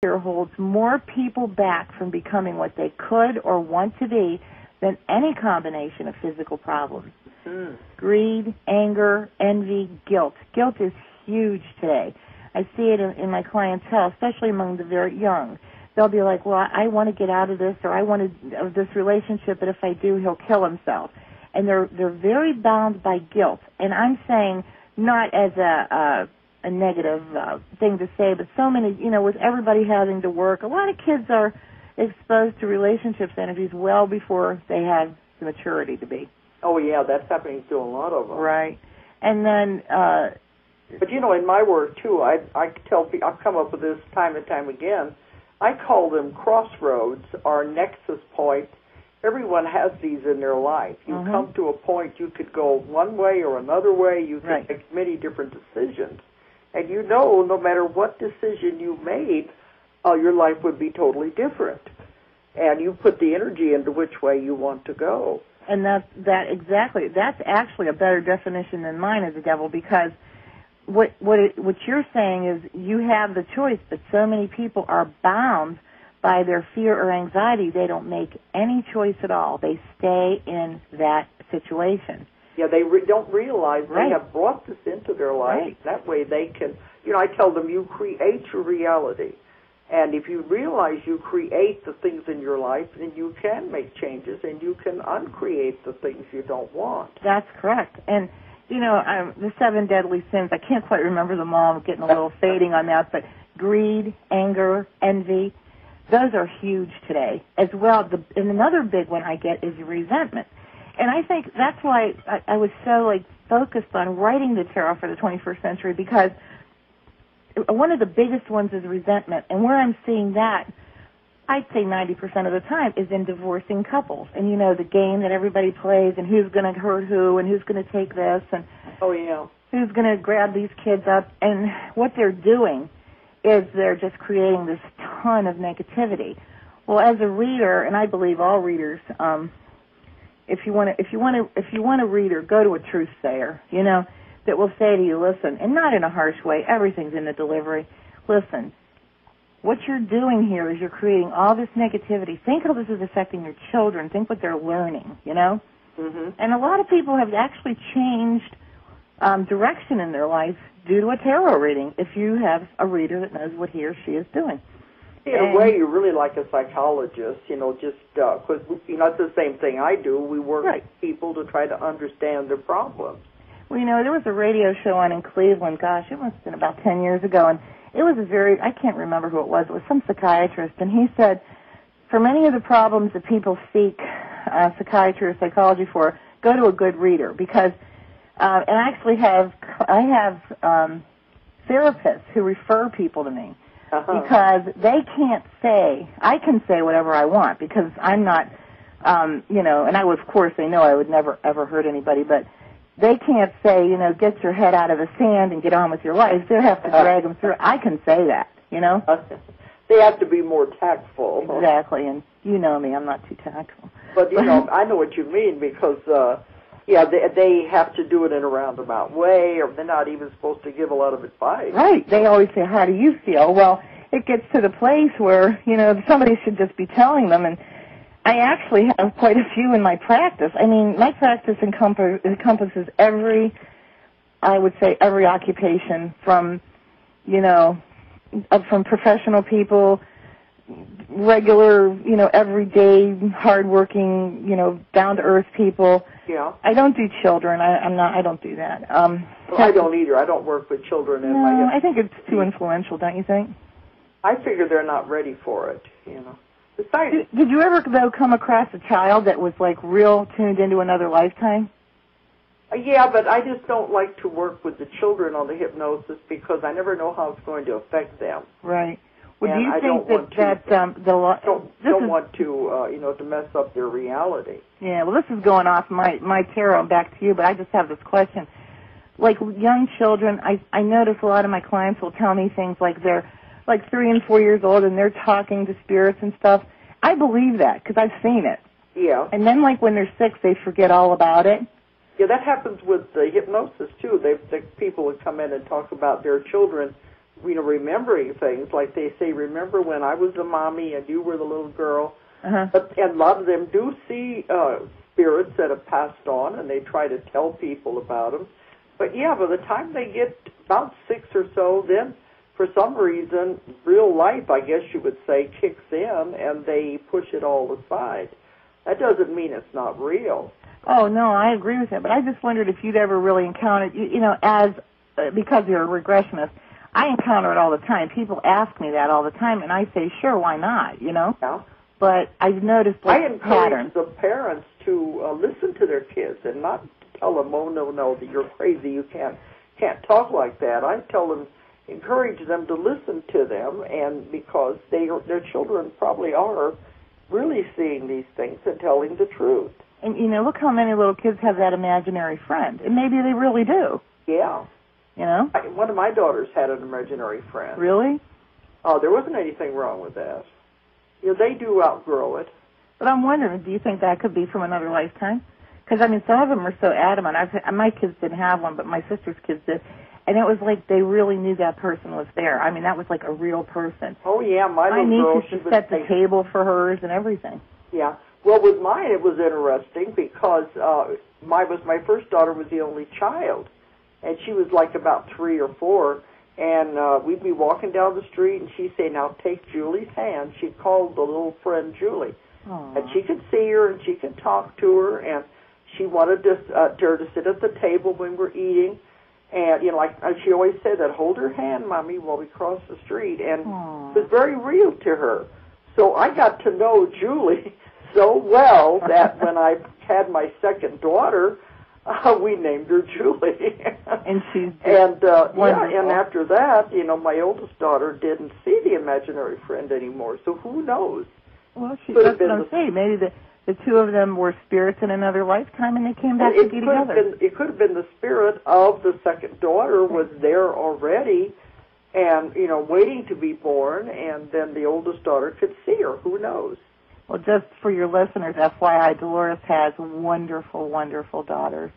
fear holds more people back from becoming what they could or want to be than any combination of physical problems. Greed, anger, envy, guilt. Guilt is huge today. I see it in my clientele, especially among the very young. They'll be like, well, I want to get out of this, or I want to this relationship, but if I do, he'll kill himself. And they're very bound by guilt. And I'm saying not as a negative thing to say, but so many, with everybody having to work, a lot of kids are exposed to relationships energies well before they have the maturity to be. Oh, yeah, that's happening to a lot of them. Right. And then... but, in my work, too, I tell people, I've come up with this time and time again, I call them crossroads or nexus points. Everyone has these in their life. You come to a point you could go one way or another way. You could make many different decisions. And no matter what decision you made, your life would be totally different. And you put the energy into which way you want to go. And that exactly. That's actually a better definition than mine as a devil, because what you're saying is you have the choice, but so many people are bound by their fear or anxiety. They don't make any choice at all. They stay in that situation. Yeah, they don't realize they have brought this into their life. Right. That way they can, I tell them you create your reality. And if you realize you create the things in your life, then you can make changes and you can uncreate the things you don't want. That's correct. And, the 7 deadly sins, I can't quite remember them all. I'm getting a little fading on that, but greed, anger, envy, those are huge today. As well, and another big one I get is resentment. And I think that's why I was so, focused on writing the tarot for the 21st century, because one of the biggest ones is resentment. And where I'm seeing that, I'd say 90% of the time, is in divorcing couples. And, the game that everybody plays, and who's going to hurt who, and who's going to take this, and who's going to grab these kids up. And what they're doing is they're just creating this ton of negativity. Well, as a reader, and I believe all readers, if you want a reader, go to a truth sayer, that will say to you, listen, and not in a harsh way, everything's in the delivery. Listen, what you're doing here is you're creating all this negativity. Think how this is affecting your children. Think what they're learning, And a lot of people have actually changed direction in their life due to a tarot reading, if you have a reader that knows what he or she is doing. In a way, you're really like a psychologist, just because, it's the same thing I do. We work with people to try to understand their problems. Well, there was a radio show on in Cleveland, gosh, it must have been about 10 years ago, and it was I can't remember who it was some psychiatrist, and he said, for many of the problems that people seek psychiatry or psychology for, go to a good reader, because, and I actually have therapists who refer people to me, because they can't say, I can say whatever I want, because I'm not, and of course, they know I would never, ever hurt anybody, but they can't say, get your head out of the sand and get on with your life. They have to drag them through. I can say that, They have to be more tactful. Exactly, and you know me, I'm not too tactful. But, I know what you mean, because, they have to do it in a roundabout way, or they're not even supposed to give a lot of advice. Right. They always say, how do you feel? Well, it gets to the place where, somebody should just be telling them, and I actually have quite a few in my practice. I mean, my practice encompasses every occupation from, from professional people, regular, everyday, hardworking, down-to-earth people. Yeah. I don't do children. I don't do that. I don't either. I don't work with children. I think it's too influential, don't you think? I figure they're not ready for it, Besides, did you ever, though, come across a child that was, real tuned into another lifetime? Yeah, but I just don't like to work with the children on the hypnosis because I never know how it's going to affect them. Right. Well, and do you I think don't want to, to mess up their reality. Yeah, well, this is going off my tarot and back to you, but I just have this question. Like young children, I notice a lot of my clients will tell me things like they're 3 and 4 years old and they're talking to spirits and stuff. I believe that because I've seen it. Yeah. And then when they're 6, they forget all about it. Yeah, that happens with the hypnosis too. The people would come in and talk about their children remembering things. Like they say, remember when I was the mommy and you were the little girl? Uh-huh. And a lot of them do see spirits that have passed on, and they try to tell people about them. But, yeah, by the time they get about 6 or so, then for some reason, real life, I guess you would say, kicks in, and they push it all aside. That doesn't mean it's not real. Oh, no, I agree with that. But I just wondered if you'd ever really encountered, because you're a regressionist, I encounter it all the time. People ask me that all the time, and I say, sure, why not, Yeah. But I've noticed I encourage patterns. the parents to listen to their kids and not tell them, oh, no, that you're crazy, you can't talk like that. I tell them, encourage them to listen to them, and because their children probably are really seeing these things and telling the truth. And, look how many little kids have that imaginary friend. And maybe they really do. Yeah. One of my daughters had an imaginary friend. Really? Oh, there wasn't anything wrong with that. They do outgrow it. But I'm wondering, do you think that could be from another lifetime? Because, some of them are so adamant. My kids didn't have one, but my sister's kids did. And it was like they really knew that person was there. That was like a real person. Oh, yeah, my little girl, niece used to set the table for hers and everything. Yeah. Well, with mine, it was interesting because my first daughter was the only child, and she was like about 3 or 4, and we'd be walking down the street, and she'd say, now take Julie's hand. She called the little friend Julie. Aww. And she could see her, and she could talk to her, and she wanted her to sit at the table when we're eating. And, she always said that, hold her hand, Mommy, while we cross the street. And Aww. it was very real to her. So I got to know Julie so well that when I had my second daughter, we named her Julie. And she's and after that, my oldest daughter didn't see the imaginary friend anymore. So who knows? Well, that's what I'm saying. Maybe the two of them were spirits in another lifetime, and they came back to be together. It could have been the spirit of the second daughter was there already, and waiting to be born, and then the oldest daughter could see her. Who knows? Well, just for your listeners, FYI, Dolores has wonderful, wonderful daughters.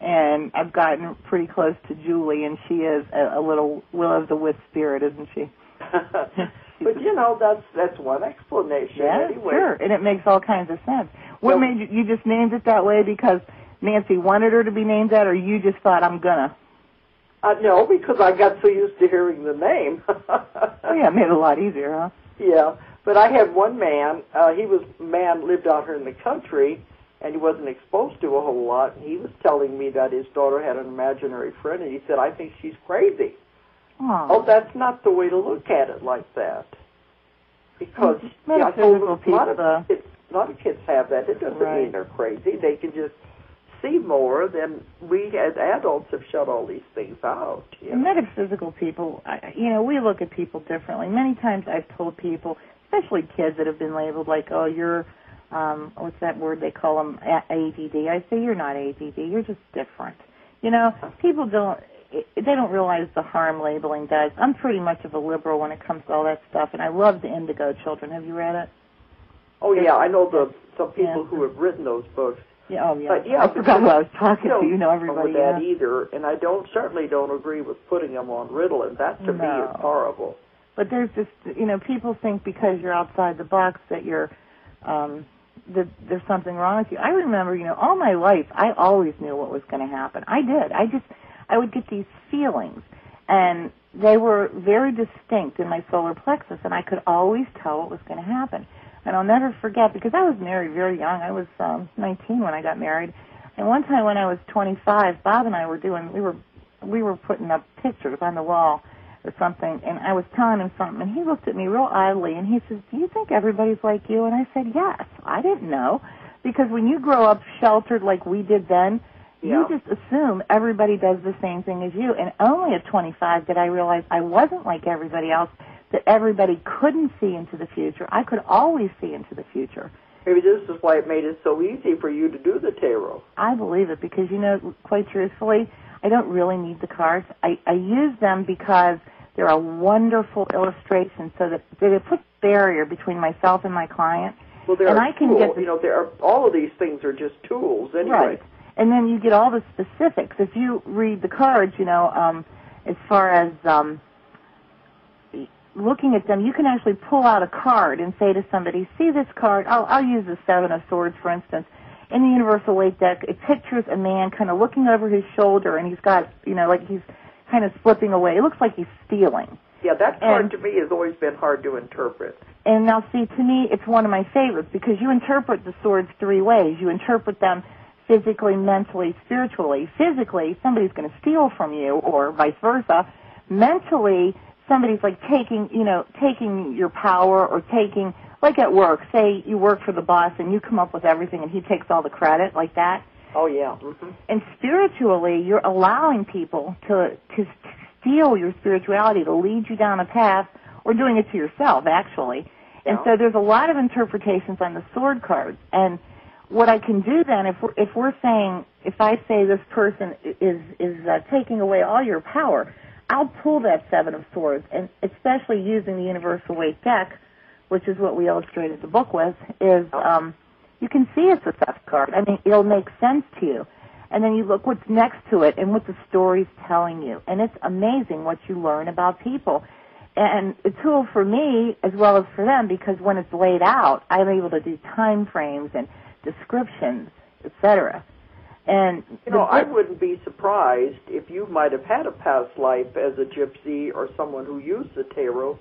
And I've gotten pretty close to Julie, and she is a little will-o'-the-wisp spirit, isn't she? But, that's one explanation. Yeah, anyway. Sure, and it makes all kinds of sense. What made you just named it that way because Nancy wanted her to be named that, or you just thought, I'm gonna? No, because I got so used to hearing the name. Oh, yeah, it made it a lot easier, huh? Yeah. But I had one man, lived out here in the country, and he wasn't exposed to a whole lot, and he was telling me that his daughter had an imaginary friend, and he said, I think she's crazy. Aww. Oh, that's not the way to look at it like that. Because a lot of kids have that. It doesn't mean they're crazy. They can just see more than we as adults have shut all these things out. Metaphysical people, we look at people differently. Many times I've told people, especially kids that have been labeled like, oh, you're, what's that word they call them, ADD. I say, you're not ADD, you're just different. People they don't realize the harm labeling does. I'm pretty much of a liberal when it comes to all that stuff, and I love the Indigo Children. Have you read it? Oh, yeah, I know some people who have written those books. Yeah, oh, yeah. But, yeah, I forgot who I was talking to. You know everybody. I don't either, and I certainly don't agree with putting them on Ritalin. That, to me, is horrible. But there's just, people think because you're outside the box that you're, that there's something wrong with you. I remember, all my life, I always knew what was going to happen. I did. I would get these feelings, and they were very distinct in my solar plexus, and I could always tell what was going to happen. And I'll never forget, because I was married very young. I was 19 when I got married. And one time when I was 25, Bob and I were we were putting up pictures on the wall or something, and I was telling him something, and he looked at me real oddly, and he says, do you think everybody's like you? And I said, yes. I didn't know, because when you grow up sheltered like we did then, you just assume everybody does the same thing as you. And only at 25 did I realize I wasn't like everybody else, that everybody couldn't see into the future. I could always see into the future. Maybe this is why it made it so easy for you to do the tarot. I believe it because, quite truthfully, I don't really need the cards. I use them because they're a wonderful illustration so that they put a barrier between myself and my client. Well, all of these things are just tools anyway. Right. And then you get all the specifics. If you read the cards, as far as looking at them, you can actually pull out a card and say to somebody, see this card? I'll use the Seven of Swords, for instance. In the Universal Weight deck, it pictures a man kind of looking over his shoulder, and he's got, like he's kind of slipping away. It looks like he's stealing. Yeah, that card to me has always been hard to interpret. And now, see, to me, it's one of my favorites because you interpret the swords three ways. You interpret them physically, mentally, spiritually. Physically, somebody's going to steal from you, or vice versa. Mentally, somebody's like taking your power, or taking, like at work, say you work for the boss and you come up with everything and he takes all the credit, like that. Oh, yeah. Mm-hmm. And spiritually, you're allowing people to steal your spirituality, to lead you down a path, or doing it to yourself, actually. Yeah. And so there's a lot of interpretations on the sword cards. And what I can do then, if I say this person is taking away all your power, I'll pull that Seven of Swords, and especially using the Universal Weight deck, which is what we illustrated the book with, is you can see it's a theft card. I mean, it'll make sense to you. And then you look what's next to it and what the story's telling you. And it's amazing what you learn about people. And a tool for me as well as for them, because when it's laid out, I'm able to do time frames and descriptions, etc. And I wouldn't be surprised if you might have had a past life as a gypsy or someone who used the tarot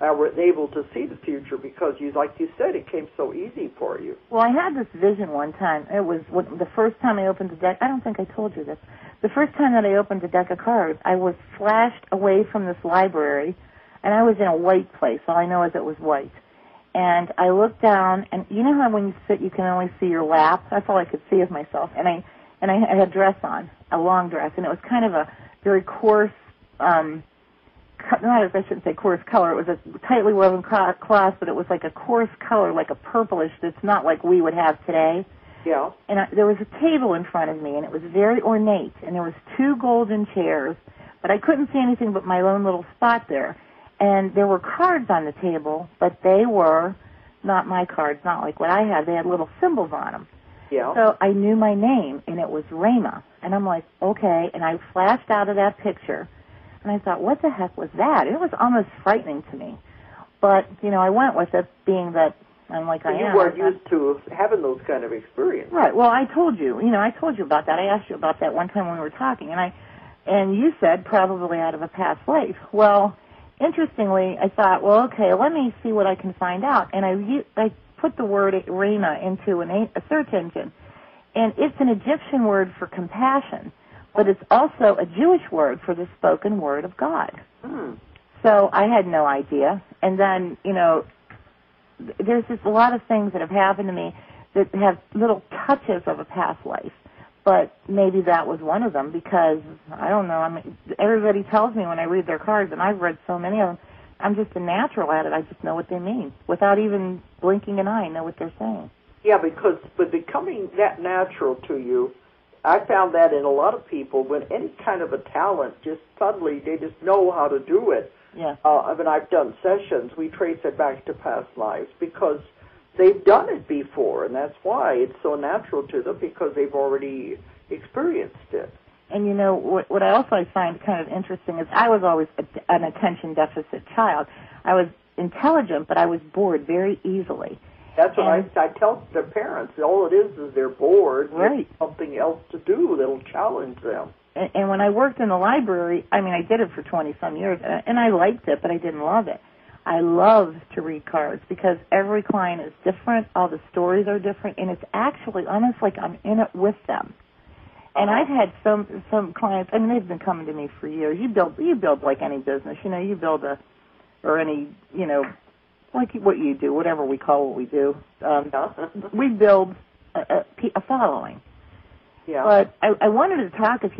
were able to see the future because, like you said, it came so easy for you. Well, I had this vision one time. It was the first time I opened the deck. I don't think I told you this. The first time that I opened a deck of cards, I was flashed away from this library, and I was in a white place. All I know is it was white. And I looked down, and you know how when you sit, you can only see your lap? That's all I could see of myself. And I had a dress on, a long dress, and it was kind of a very coarse, I shouldn't say coarse color. It was a tightly woven cloth, but it was like a coarse color, like a purplish that's not like we would have today. Yeah. And there was a table in front of me, and it was very ornate, and there was 2 golden chairs, but I couldn't see anything but my own little spot there. And there were cards on the table, but they were not my cards, not like what I had. They had little symbols on them. Yeah. So I knew my name, and it was Rama. And I'm like, okay. And I flashed out of that picture, and I thought, what the heck was that? It was almost frightening to me. But, I went with it, being that I'm like I am. You weren't used to having those kind of experiences. Right. Well, I told you. I told you about that. I asked you about that one time when we were talking, and you said probably out of a past life. Well, interestingly, I thought, well, okay, let me see what I can find out. And I put the word Rama into a search engine. And it's an Egyptian word for compassion, but it's also a Jewish word for the spoken word of God. So I had no idea. And then, there's just a lot of things that have happened to me that have little touches of a past life. But maybe that was one of them because, I don't know, everybody tells me when I read their cards, and I've read so many of them, I'm just a natural at it. I just know what they mean. Without even blinking an eye, I know what they're saying. Yeah, because with becoming that natural to you, I found that in a lot of people, when any kind of a talent, just suddenly they just know how to do it. Yeah. I've done sessions, we trace it back to past lives because they've done it before, and that's why it's so natural to them because they've already experienced it. And what I also find kind of interesting is I was always an attention deficit child. I was intelligent, but I was bored very easily. That's what I tell their parents. All it is they're bored. Right. There's something else to do that'll challenge them. And when I worked in the library, I did it for 20-some years, and I liked it, but I didn't love it. I love to read cards because every client is different, all the stories are different, and it's actually almost like I'm in it with them. And I've had some clients, they've been coming to me for years. You build like any business, you build like what you do, whatever we call what we do. We build a following. Yeah. But I wanted to talk, if you